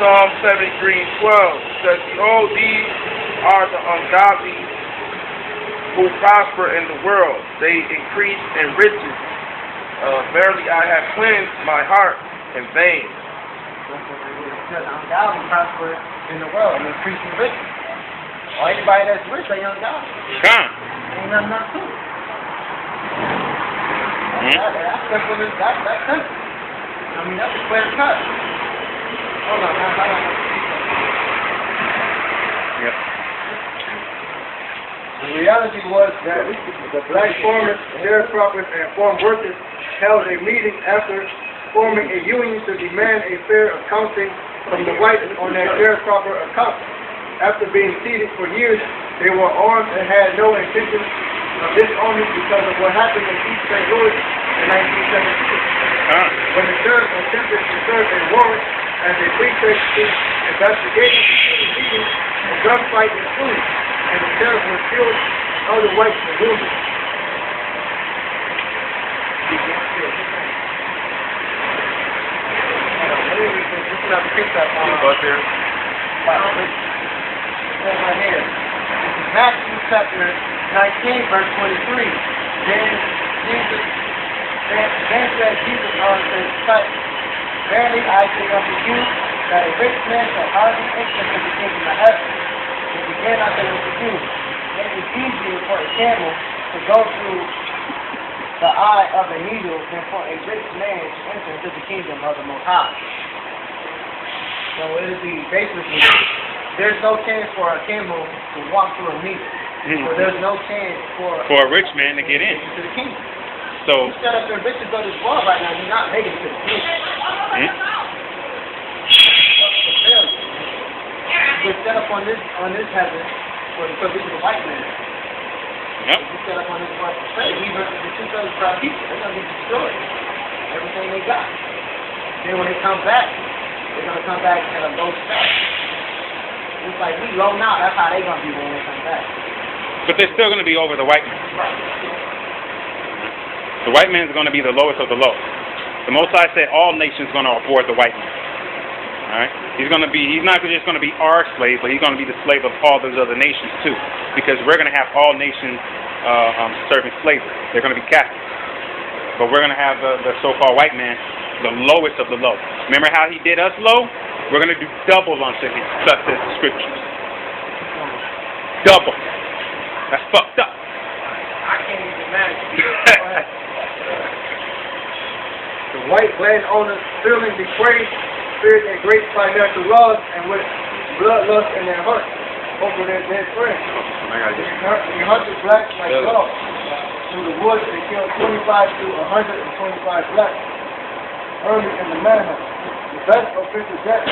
Psalm 73:12 says, "Behold, these are the ungodly who prosper in the world. They increase in riches. Verily I have cleansed my heart in vain." The ungodly prosper in the world and increase in riches. Or anybody that's rich, they ungodly. Come. Ain't nothing else to it. That's simple. That's simple. I mean, that's a clear cut. Hold on, Yep. The reality was that the black farmers, sharecroppers, and farm workers held a meeting after forming a union to demand a fair accounting from the whites on their sharecropper account. After being seated for years, they were armed and had no intention of disowning because of what happened in East St. Louis in 1976. When the sheriff attempted to serve a warrant as a pretext to investigation the meeting, a gunfight ensued, and the sheriff was killed and other whites were wounded. Right here. This is Matthew chapter 19, verse 23. Then said Jesus unto his disciples, "Verily I say unto you, that a rich man shall hardly enter into the kingdom of heaven. And again I say unto you, it is easier for a camel to go through the eye of a needle than for a rich man to enter into the kingdom of the Most High." So it would be basically, there's no chance for a camel to walk through a needle. So there's no chance for a rich man to get in. To the kingdom. So You set up your riches of this world right now, you're not making it to the kingdom. You're set up on this heaven because this is a white man. Yep. You're set up on this world for faith. Even the 2,000 proud people, they're going to be destroyed. Everything they got. Then when they come back, they're going to come back at a low status. It's like we low now, that's how they're going to be when they come back. But they're still going to be over the white man. Right. The white man is going to be the lowest of the low. The Most High said all nations are going to abhor the white man. All right? He's not just going to be our slave, but he's going to be the slave of all those other nations too. Because we're going to have all nations serving slavery. They're going to be captives. But we're going to have the so-called white man, the lowest of the low. Remember how he did us low? We're going to do double unto him, thus says the scriptures. Double. That's fucked up. I can't even imagine. The white landowners, feeling depraved, feared a great financial loss and with bloodlust in their hearts over their dead friends. They hunted blacks like dogs. Through the woods, they killed 25 to 125 blacks early in the manhunt. The best official death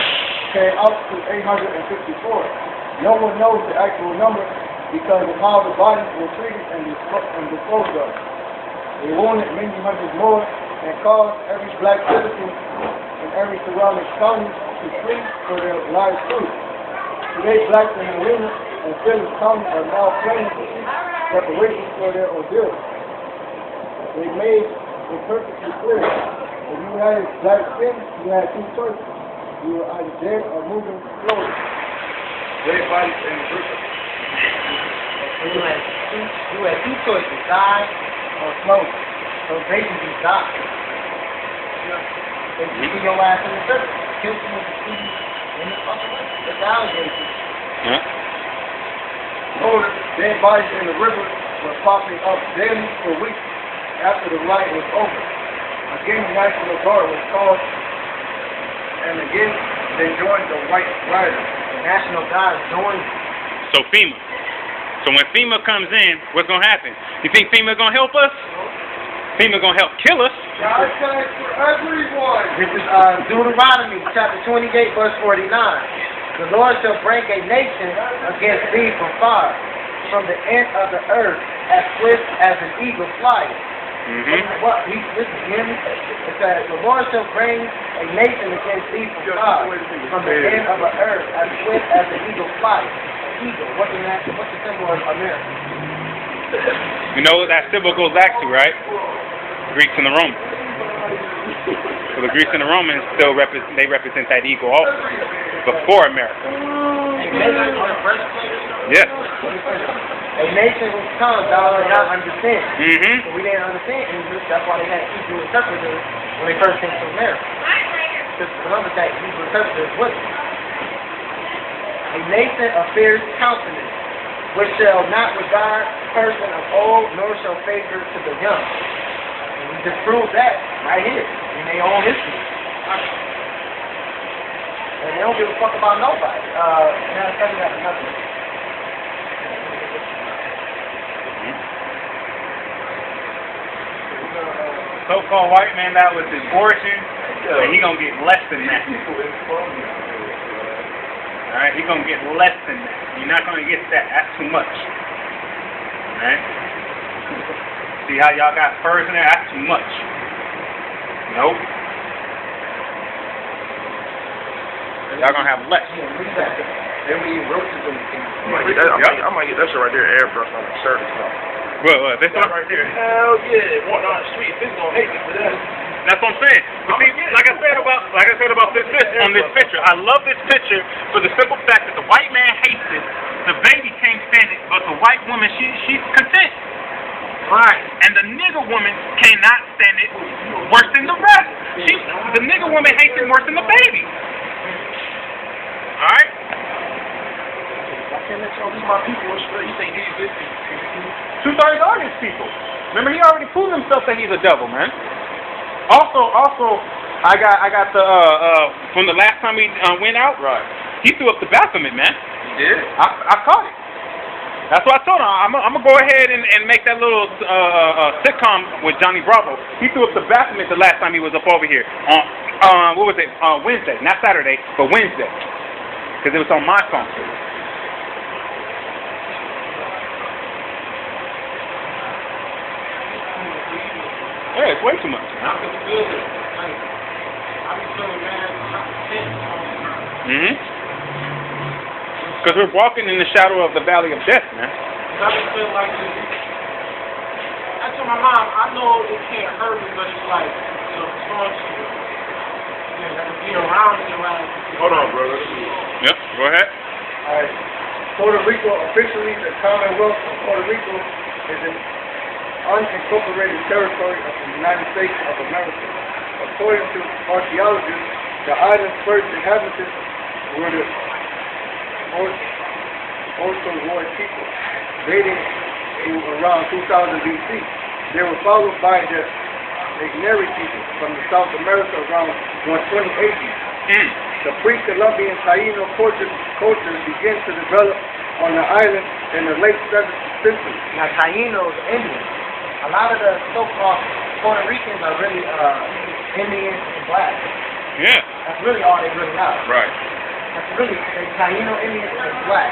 came out to 854. No one knows the actual number because of how the bodies were treated and disposed of. They wounded many hundreds more and caused every black citizen in every surrounding county to flee for their lives too. Today, blacks in Helena and Phillips County are now planning to seek reparations for their ordeal. They made it perfectly clear. If you had black skin, you had two choices. You were either dead or moving slowly. Dead bodies in the river. You had two choices, die or float. So basically die. They keep your ass in the river. Kill you with the sea in the fucking river. That's alligators. Yeah. Dead bodies in the river were popping up daily for weeks after the riot was over. Again, the National Guard was called, and again, they joined the white riders. The National Guard joined. So FEMA. So when FEMA comes in, what's going to happen? You think FEMA going to help us? FEMA going to help kill us? God says for everyone. This is Deuteronomy chapter 28, verse 49. The Lord shall bring a nation against thee from far, from the end of the earth, as swift as an eagle flies. It says, the Lord shall bring a nation against thee from far, from the end of the earth, as swift as an eagle flies. Eagle, what's the symbol of America? You know what that symbol goes back to, right? Greeks and the Romans. So the Greeks and the Romans still represent that eagle also before America. Yeah. A nation whose tongue thou did not understand. Mm-hmm. So we didn't understand English. That's why they had Hebrew interpreters when they first came to America. Because Columbus had Hebrew interpreters with them. A nation of fierce countenance, which shall not regard person of old, nor shall favor to the young. And we just proved that right here in their own history. And they don't give a fuck about nobody. Now, tell me that another. So-called white man that was his fortune, and he gonna get less than that. Alright, he gonna get less than that. You're not gonna get that. That's too much. Alright? See how y'all got furs in there? That's too much. Nope. Y'all gonna have less. Then we eat roaches in the kingdom. I might get that shit right there, airbrush on a shirt or something. Well, this one right there. Hell yeah, walking down the street, this gonna hate me for that. That's what I'm saying. But see, like I said about this picture, on this picture, I love this picture for the simple fact that the white man hates it, the baby can't stand it, but the white woman, she's content. Right. And the nigger woman cannot stand it worse than the rest. The nigger woman hates it worse than the baby. All right. I can't let y'all be my people straight. You think these good people? 2/3 are his people. Remember, he already proved himself that he's a devil, man. Also, I got the from the last time we went out. Right. He threw up the Baphomet, man. He did? I caught it. That's what I told him. I'm gonna go ahead and make that little sitcom with Johnny Bravo. He threw up the Baphomet the last time he was up over here on what was it? Wednesday, not Saturday, but Wednesday, because it was on my phone. Yeah, it's way too much. Mm-hmm. Because we're walking in the shadow of the valley of death, man. I just feel like this. I told my mom, I know it can't hurt me, but it's like, taunt you. Be around you. Hold on, brother. Yep, go ahead. Alright. Puerto Rico, officially the Commonwealth of Puerto Rico, is an unincorporated territory of the United States of America. According to archaeologists, the island's first inhabitants were the Otowoy people, dating to around 2000 BC. They were followed by the Igneri people from the South America around 120 AD. The pre-Columbian Taino culture began to develop on the island in the late 7th century. Now, Tainos, Indians. A lot of the so-called Puerto Ricans are really Indians and black. Yeah. That's really all they really are. Right. That's really the Taino Indians and black.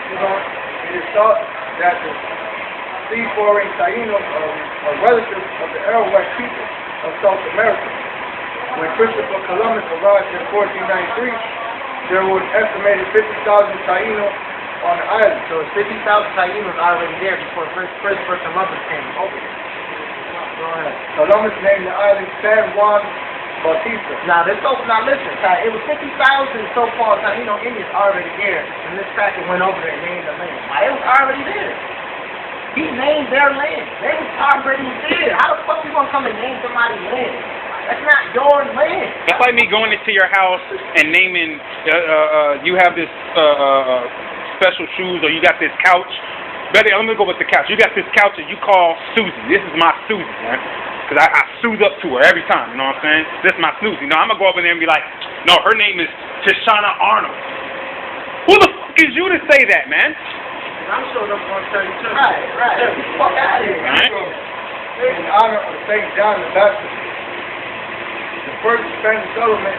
You know, it is thought that the seafaring Tainos are relatives of the Arawak people of South America. When Christopher Columbus arrived in 1493, there were estimated 50,000 Tainos on the island. So 50,000 Tainos already there before Christopher Columbus came over there. Go ahead. Columbus named the island San Juan Bautista. Now listen, it was 50,000 so-called Taino Indians already there, and this cracker went over there and named the land. Now, it was already there. He named their land. They was already there. How the fuck you gonna come and name somebody's land? That's not your land. That's like me going into your house and naming, you have this special shoes, or you got this couch. Betty, let me go with the couch. You got this couch and you call Susie. This is my Susie, man. Because I soothe up to her every time, you know what I'm saying? This is my Susie. No, I'm going to go over there and be like, no, her name is Tishana Arnold. Who the fuck is you to say that, man? I'm sure they're going to tell you too. Right. Get the fuck out of here. Right? In honor of St. John the Baptist, the first Spanish settlement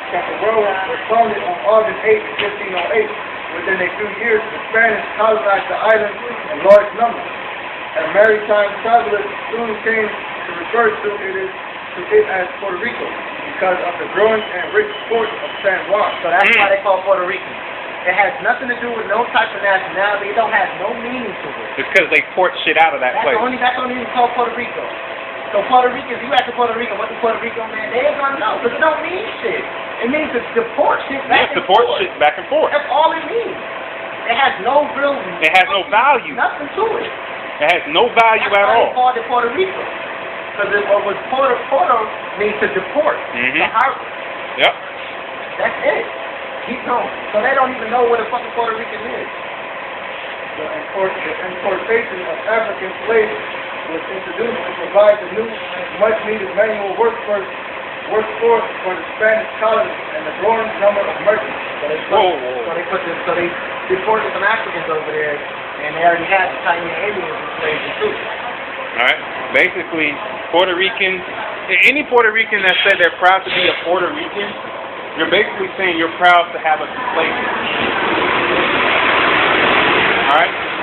Capoeira was founded on August 8, 1508. Within a few years, the Spanish colonized the island in large numbers, and maritime travelers soon came to refer to it as Puerto Rico because of the growing and rich port of San Juan. So that's why they call Puerto Rican. It has nothing to do with no type of nationality. It don't have no meaning to it. It's because they port shit out of that place. That's only called Puerto Rico. So Puerto Ricans, you ask a Puerto Rican, what the Puerto Rico man, they ain't gonna know, because it don't mean shit. It means to deport shit back and support forth. shit back and forth. That's all it means. It has no real... It has no value. Nothing to it. It has no value at all. That's why they called it Puerto Rico. Because it was Puerto means to deport. Mm-hmm. To harvest. Yep. That's it. Keep going. So they don't even know what a fucking Puerto Rican is. The importation of African slaves was introduced to provide the new, much-needed manual workforce for the Spanish colonies and the growing number of merchants. So they deported some Africans over there, and they already had the Chinese aliens in slavery too. All right. Basically, Puerto Ricans, any Puerto Rican that said they're proud to be a Puerto Rican, you're basically saying you're proud to have us enslaved. All right.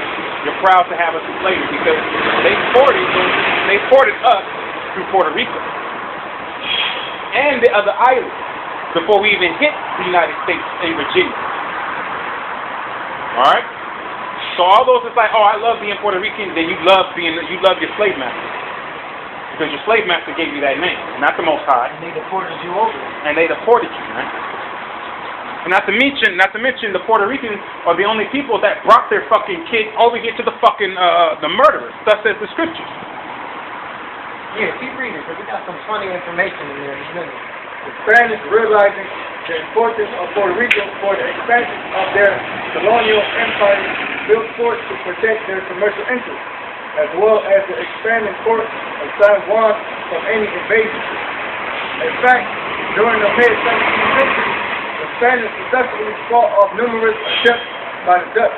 You're proud to have us enslaved because they ported us through Puerto Rico and the other islands before we even hit the United States and Virginia. All right. So all those is like, oh, I love being Puerto Rican. Then you love your slave master because your slave master gave you that name, not the Most High. And they deported you over. And they deported you, right? And not to mention, the Puerto Ricans are the only people that brought their fucking kids over here to the fucking the murderers. Thus says the scriptures. Yeah, keep reading because we got some funny information in there in a minute. The Spanish, realizing the importance of Puerto Rico for the expansion of their colonial empire, built forts to protect their commercial interests, as well as the expanding port of San Juan from any invasion. In fact, during the mid-17th century, the Spanish successfully fought off numerous attempts by the Dutch,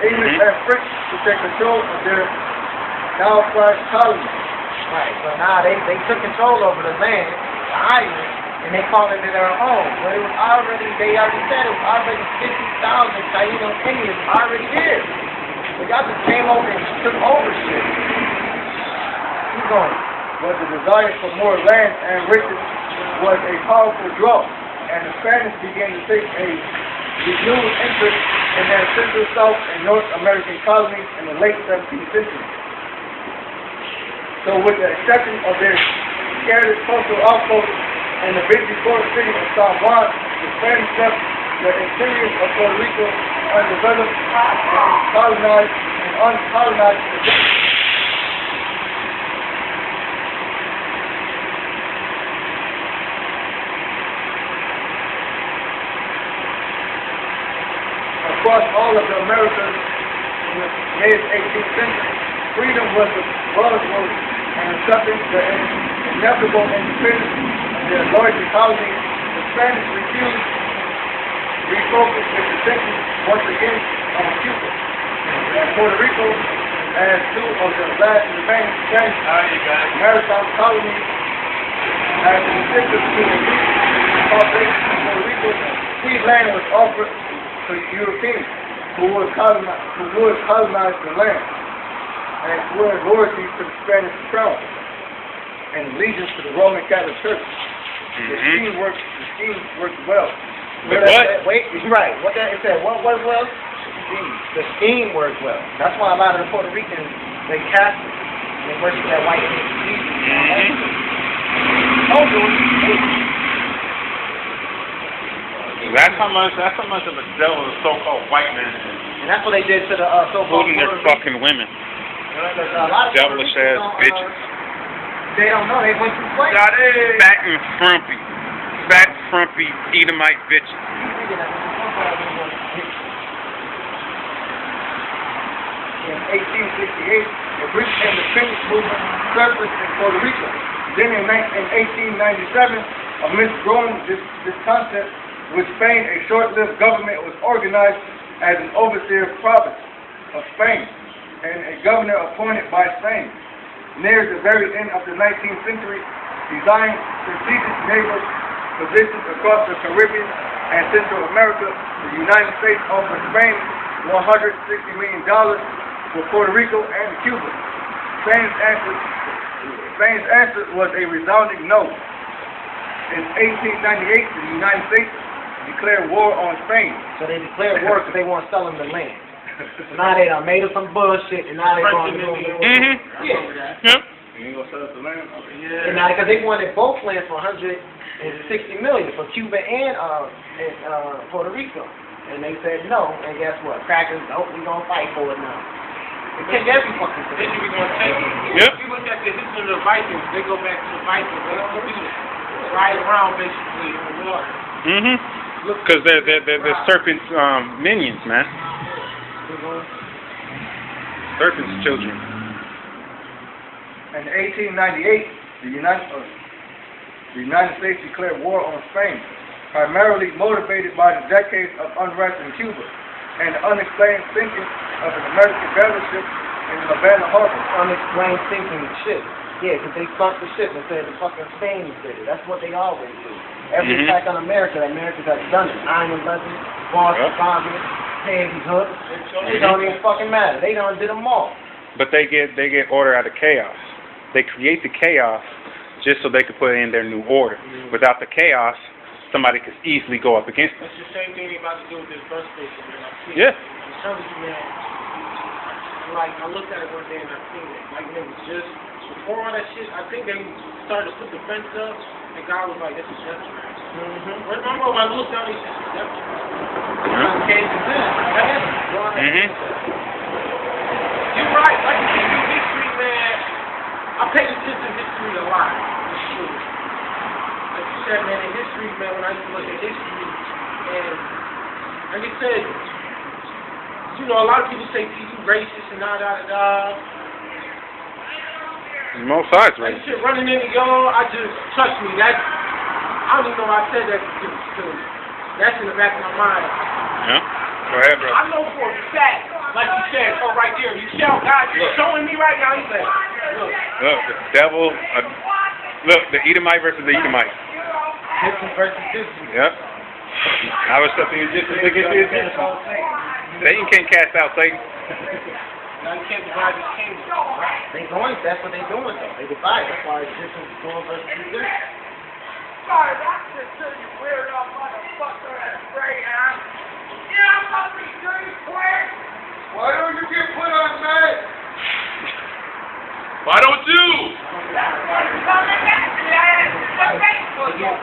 English, and French to take control of their now fledged colonies. Right, so now they took control over the land, the island, and they called it their own. But it was already, they already said it was already 50,000 Taino Indians already there. So y'all just came over and took over shit. Keep going. But the desire for more land and riches was a powerful draw, and the Spanish began to take a renewed interest in their Central South and North American colonies in the late 17th century. So with the exception of their scattered coastal outposts and the busy port city of San Juan, the Spanish left the interior of Puerto Rico undeveloped and uncolonized. Across all of the Americas in the mid-18th century, freedom was the buzzword and accepting the inevitable independence of their larger colonies. The Spanish refused to refocus their attention once again on Cuba and Puerto Rico as two of the last remaining Spanish maritime colonies. As the resistance to the population of Puerto Rico, free land was offered to Europeans who would colonize the land and swear loyalty to the Spanish crown and allegiance to the Roman Catholic Church. The scheme worked well. Wait, right. What that it said? What worked well? The scheme worked well. That's why a lot of the Puerto Ricans, they Catholic, they worship that white man. That's how much of a devil the so-called white man is. And that's what they did to the so-called including their fucking women. Devilish ass bitches. They don't know. They went through slavery. Fat and frumpy. Fat, frumpy, Edomite bitches. In 1868, the British independence movement surfaced in Puerto Rico. Then in 1897, amidst growing discontent with Spain, a short-lived government was organized as an overseer province of Spain and a governor appointed by Spain. Near the very end of the 19th century, designed strategic naval positions across the Caribbean and Central America, the United States offered Spain $160 million for Puerto Rico and Cuba. Spain's answer was a resounding no. In 1898, the United States declared war on Spain. So they declared war because they weren't selling the land. So now they done made up some bullshit and now they're going to do it. Yeah. You ain't gonna sell us the land? And now, because they wanted both lands for $160 million for Cuba and Puerto Rico. And they said no, and guess what? Crackers, nope, we gonna fight for it now. They take every fucking thing. Then we gonna take it. Yep. If you look at the history of the Vikings, they go back to the Vikings. They don't do it. Ride around basically in the water. Mm-hmm. Because they're serpent's minions, man. Serpent's children. In 1898, the United States declared war on Spain, primarily motivated by the decades of unrest in Cuba and the unexplained sinking of an American battleship in Havana Harbor. Unexplained sinking ship. Yeah, because they sunk the ship and said the fucking Spain did it. That's what they always do. Every attack on America, the Americans have done it. 9/11, Boston bombing, Sandy Hook. It don't even fucking matter. They done did them all. But they get order out of chaos. They create the chaos just so they could put in their new order. Without the chaos, somebody could easily go up against them. That's the same thing they about to do with this bus station, man. Yeah. I'm telling you, man. Like, I looked at it one day and I seen it. Like, it was just, before all that shit, I think they started to put the fence up, and God was like, this is deception. Remember when I looked down, he said, deception. Came to this. You're right. Like you said, in history, man, I pay attention to history a lot. For sure. Like you said, man, in history, man, when I used to look at history, and like I said, you know, a lot of people say people racist and da-da-da-da. Most sides, Like right? shit running in the yard, I just, trust me, that, I don't even know why I said that, because that's in the back of my mind. Yeah. Go ahead, bro. I know for a fact, like you said, oh, right there, you shout, God, you're showing me right now, he's like, look. Look, the devil. Look, the Edomite versus the Edomite. History versus history. Yep. I was something just to get to attention. Satan can't cast out Satan. Now you can't divide this kingdom. They going, that's what they doing though. They divide. That's why it's different going versus this. Sorry, that's just to you weirdo motherfucker and gray ass. Yeah, I'm gonna be dirty quick. Why don't you get put on side? Why don't you?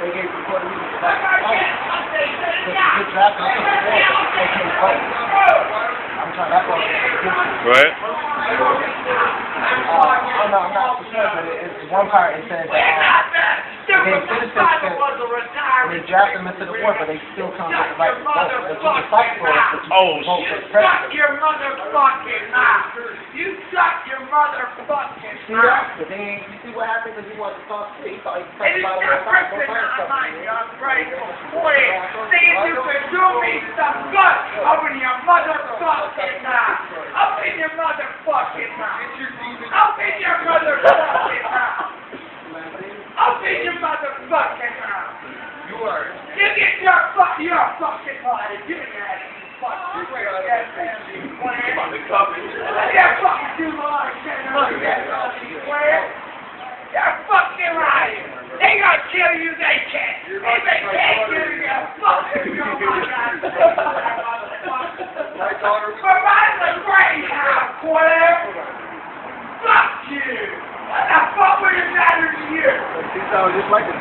They gave Puerto Rico back to fight. Good draft and they can't fight. I'm trying, that's what Go ahead. I'm not for sure, but it's one part it says that they citizens and they draft them into the war, but they still come with the right to vote. But you can fight for it, but you can vote for the Shut president. your motherfucking mouth. You shut your motherfucking See mouth. that? But then you see what happened because he wanted to talk shit. He thought he could talk It is about it. not person on my ungrateful boy. See if you can do me some good. Open your motherfucking mouth. Open your motherfucking mouth. Open your motherfucking mouth. Open your motherfucking mouth. You are. You get your fucking body. Give me that. You fucking great ass.